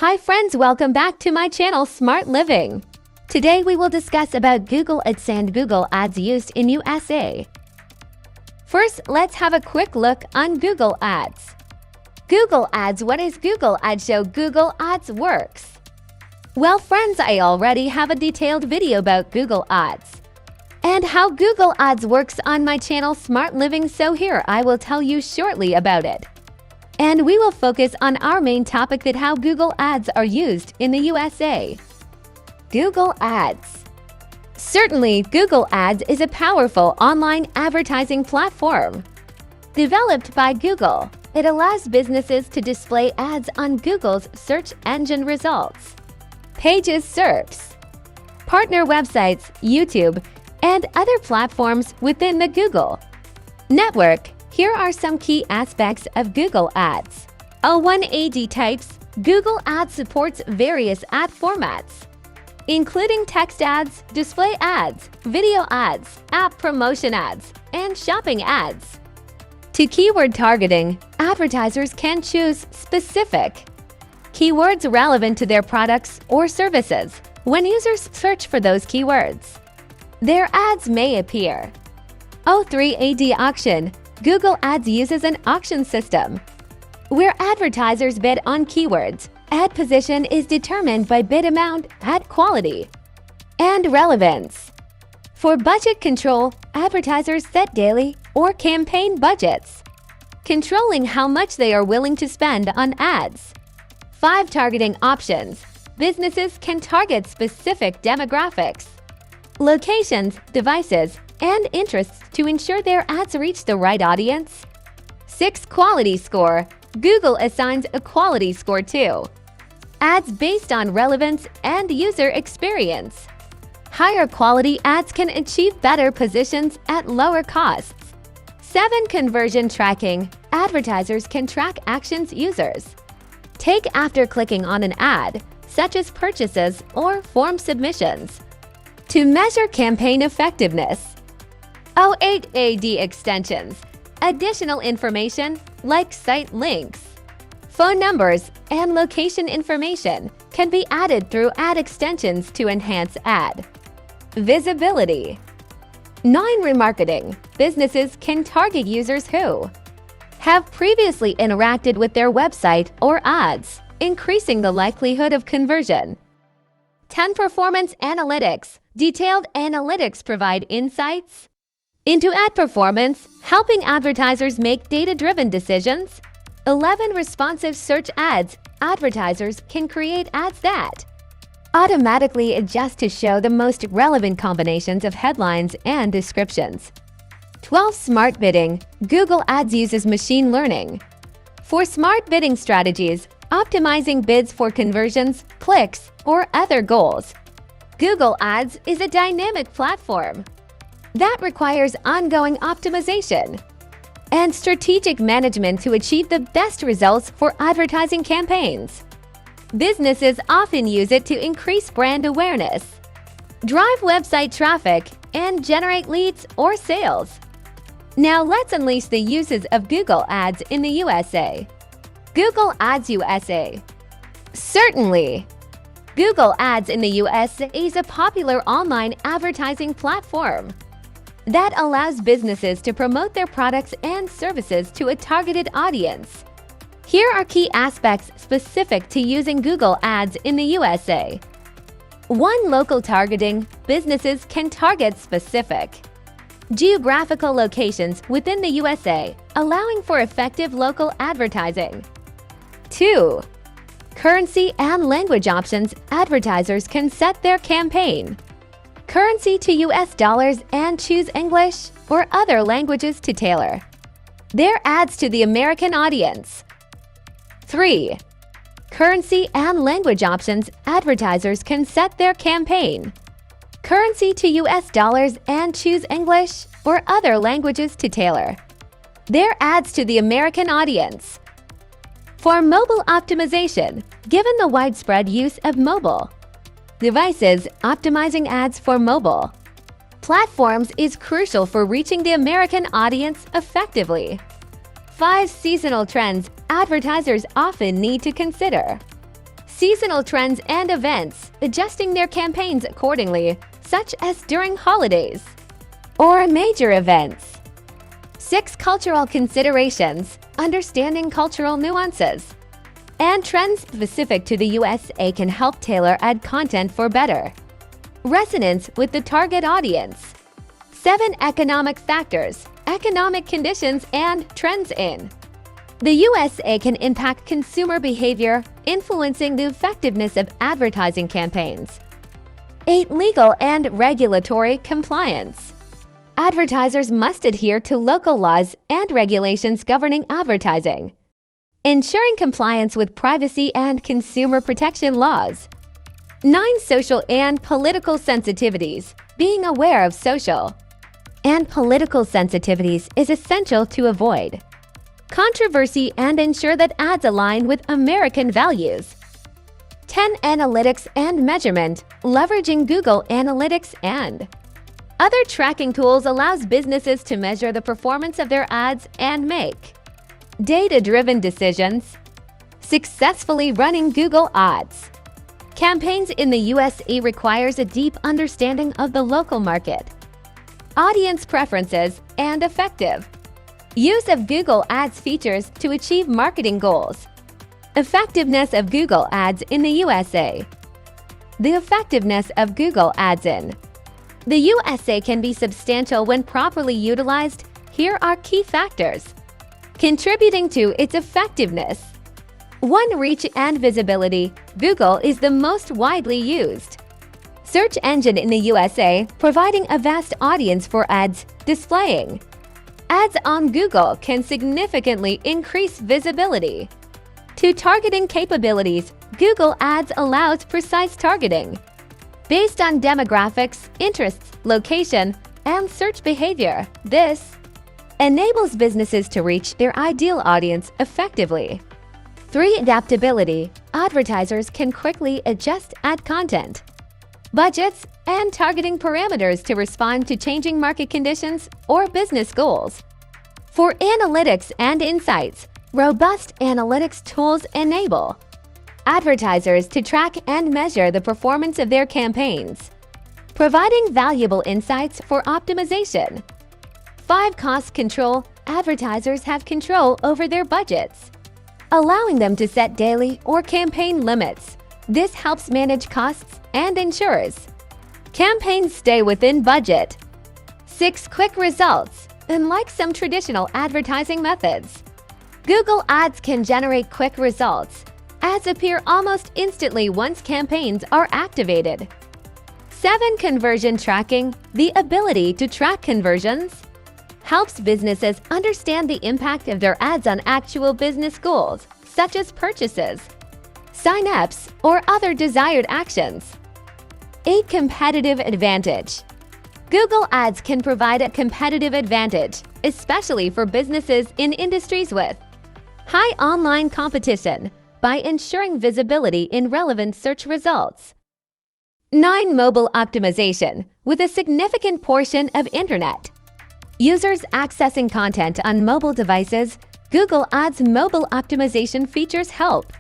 Hi friends, welcome back to my channel Smart Living. Today we will discuss about Google Ads and Google Ads used in USA. First, let's have a quick look on Google Ads. Google Ads. What is Google Ads? Show Google Ads works. Well friends, I already have a detailed video about Google Ads and how Google Ads works on my channel Smart Living, so here I will tell you shortly about it. And we will focus on our main topic, that how Google Ads are used in the USA. Google Ads. Certainly, Google Ads is a powerful online advertising platform. Developed by Google, it allows businesses to display ads on Google's search engine results, pages, SERPs, partner websites, YouTube, and other platforms within the Google network. Here are some key aspects of Google Ads. 1AD types. Google Ads supports various ad formats, including text ads, display ads, video ads, app promotion ads, and shopping ads. To keyword targeting, advertisers can choose specific keywords relevant to their products or services. When users search for those keywords, their ads may appear. 3AD auction. Google Ads uses an auction system where advertisers bid on keywords. Ad position is determined by bid amount, ad quality, and relevance. For budget control, advertisers set daily or campaign budgets, controlling how much they are willing to spend on ads. 5 targeting options. Businesses can target specific demographics, locations, devices, and interests to ensure their ads reach the right audience. 6 quality score. Google assigns a quality score to ads based on relevance and user experience. Higher quality ads can achieve better positions at lower costs. 7 conversion tracking. Advertisers can track actions users take after clicking on an ad, such as purchases or form submissions, to measure campaign effectiveness. 8AD extensions. Additional information like site links, phone numbers, and location information can be added through ad extensions to enhance ad visibility. 9 remarketing. Businesses can target users who have previously interacted with their website or ads, increasing the likelihood of conversion. 10 performance analytics. Detailed analytics provide insights into ad performance, helping advertisers make data-driven decisions. 11 responsive search ads. Advertisers can create ads that automatically adjust to show the most relevant combinations of headlines and descriptions. 12 smart bidding. Google Ads uses machine learning for smart bidding strategies, optimizing bids for conversions, clicks, or other goals. Google Ads is a dynamic platform that requires ongoing optimization and strategic management to achieve the best results for advertising campaigns. Businesses often use it to increase brand awareness, drive website traffic, and generate leads or sales. Now let's unleash the uses of Google Ads in the USA. Google Ads USA. Certainly, Google Ads in the US is a popular online advertising platform that allows businesses to promote their products and services to a targeted audience. Here are key aspects specific to using Google Ads in the USA. 1. Local targeting. Businesses can target specific geographical locations within the USA, allowing for effective local advertising. 2. Currency and language options. Advertisers can set their campaign currency to US dollars and choose English or other languages to tailor their ads to the American audience. 3. Currency and language options. Advertisers can set their campaign currency to US dollars and choose English or other languages to tailor their ads to the American audience. For mobile optimization, given the widespread use of mobile devices, optimizing ads for mobile platforms is crucial for reaching the American audience effectively. 5. Seasonal trends. Advertisers often need to consider seasonal trends and events, adjusting their campaigns accordingly, such as during holidays or major events. 6. Cultural considerations, understanding cultural nuances and trends specific to the USA can help tailor ad content for better resonance with the target audience. 7. Economic factors, economic conditions and trends in the USA can impact consumer behavior, influencing the effectiveness of advertising campaigns. 8. Legal and regulatory compliance. Advertisers must adhere to local laws and regulations governing advertising, ensuring compliance with privacy and consumer protection laws. 9. Social and political sensitivities. Being aware of social and political sensitivities is essential to avoid controversy and ensure that ads align with American values. 10. Analytics and measurement. Leveraging Google Analytics and other tracking tools allows businesses to measure the performance of their ads and make data-driven decisions. Successfully running Google Ads campaigns in the USA requires a deep understanding of the local market, audience preferences, and effective use of Google Ads features to achieve marketing goals. Effectiveness of Google Ads in the USA. The effectiveness of Google Ads in the USA can be substantial when properly utilized. Here are key factors contributing to its effectiveness. 1. Reach and visibility. Google is the most widely used search engine in the USA, providing a vast audience for ads displaying. Ads on Google can significantly increase visibility. 2. Targeting capabilities. Google Ads allows precise targeting based on demographics, interests, location, and search behavior. This enables businesses to reach their ideal audience effectively. 3. Adaptability. Advertisers can quickly adjust ad content, budgets, and targeting parameters to respond to changing market conditions or business goals. For analytics and insights, robust analytics tools enable advertisers to track and measure the performance of their campaigns, providing valuable insights for optimization. 5. Cost control. Advertisers have control over their budgets, allowing them to set daily or campaign limits. This helps manage costs and ensures campaigns stay within budget. 6. Quick results. Unlike some traditional advertising methods, Google Ads can generate quick results. Ads appear almost instantly once campaigns are activated. 7. Conversion tracking. The ability to track conversions helps businesses understand the impact of their ads on actual business goals, such as purchases, sign-ups, or other desired actions. 8. Competitive advantage. Google Ads can provide a competitive advantage, especially for businesses in industries with high online competition, by ensuring visibility in relevant search results. 9. Mobile optimization. With a significant portion of internet users accessing content on mobile devices, Google Ads mobile optimization features help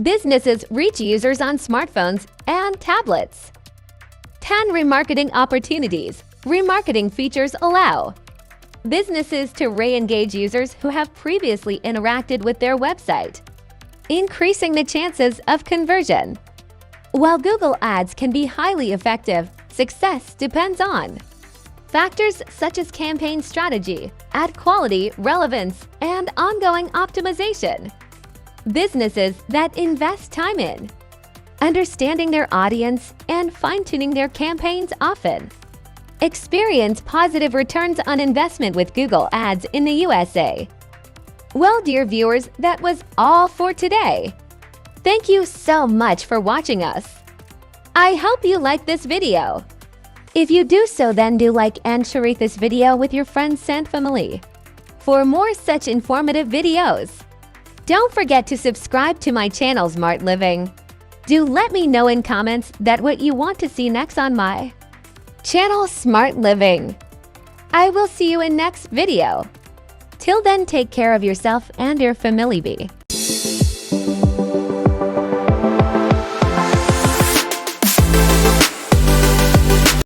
businesses reach users on smartphones and tablets. 10. Remarketing opportunities. Remarketing features allow businesses to re-engage users who have previously interacted with their website, increasing the chances of conversion. While Google Ads can be highly effective, success depends on factors such as campaign strategy, ad quality, relevance, and ongoing optimization. Businesses that invest time in understanding their audience and fine-tuning their campaigns often experience positive returns on investment with Google Ads in the USA. Well, dear viewers, that was all for today. Thank you so much for watching us. I hope you liked this video. If you do so, then do like and share this video with your friends and family for more such informative videos. Don't forget to subscribe to my channel Smart Living. Do let me know in comments that what you want to see next on my channel Smart Living. I will see you in next video. Till then, take care of yourself and your family.